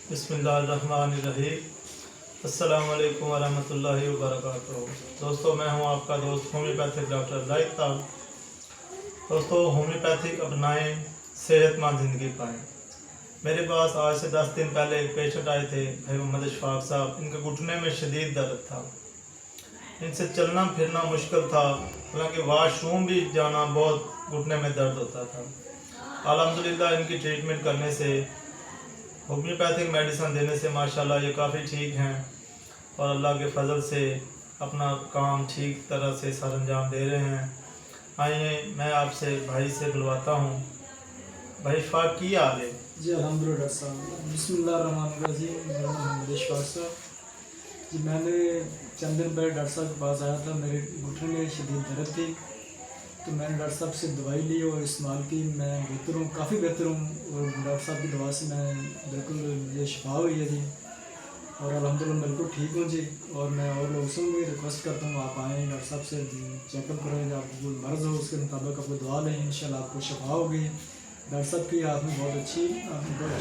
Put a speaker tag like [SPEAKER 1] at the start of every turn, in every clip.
[SPEAKER 1] बिस्मिल्लाहिर्रहमानिर्रहीम। अस्सलाम वालेकुम वरहमतुल्लाहि वबरकातुहू। दोस्तों, मैं हूं आपका दोस्त होम्योपैथिक डॉक्टर लाइक ताब। दोस्तों, होम्योपैथिक अपनाएं, सेहतमंद ज़िंदगी पाएं। मेरे पास आज से 10 दिन पहले एक पेशेंट आए थे, भाई मोहम्मद इशफाक साहब। इनके घुटने में शदीद दर्द था, इनसे चलना फिरना मुश्किल था, हालांकि वाशरूम भी जाना बहुत घुटने में दर्द होता था। अल्हम्दुलिल्लाह इनकी ट्रीटमेंट करने से, होम्योपैथिक मेडिसिन देने से माशाल्लाह ये काफ़ी ठीक हैं और अल्लाह के फजल से अपना काम ठीक तरह से सर अंजाम दे रहे हैं। आइए मैं आपसे भाई से बुलवाता हूँ। भाई इशफाक की हाल है?
[SPEAKER 2] जी अल्हम्दुलिल्लाह डॉक्टर साहब। बिस्मिल्लाहिर्रहमानिर्रहीम। मेरा नाम मोहम्मद इशफाक साहब जी। मैंने चंद दिन पहले डॉक्टर साहब के पास आया था, मेरे घुटने में शदीद दर्द थी, तो मैंने डॉक्टर साहब से दवाई ली और इस्तेमाल की। मैं बेहतर हूँ, काफ़ी बेहतर हूँ, और डॉक्टर साहब की दवा से मैं बिल्कुल मुझे शिफा हुई है जी, और अल्हम्दुलिल्लाह बिल्कुल ठीक हूँ जी। और मैं और लोगों से भी रिक्वेस्ट करता हूँ, आप आएँ डॉक्टर साहब से चेकअप करें, आपको कोई मर्ज़ हो उसके मुताबिक आपको दवा लें, इंशाल्लाह आपको शिफा होगी। डॉक्टर साहब की आपने बहुत अच्छी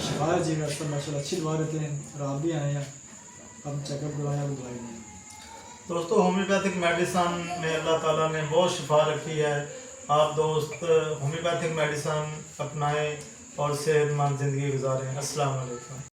[SPEAKER 2] शिफा है जी। डॉक्टर साहब माशाल्लाह अच्छी दवा देते हैं, और आप भी आएँ हैं, आप चेकअप करवाएँ, आप दवाई लें।
[SPEAKER 1] दोस्तों, होम्योपैथिक मेडिसिन में अल्लाह ताला ने बहुत शिफा रखी है। आप दोस्त होम्योपैथिक मेडिसिन अपनाएं और सेहतमंद ज़िंदगी गुजारें। अस्सलाम वालेकुम।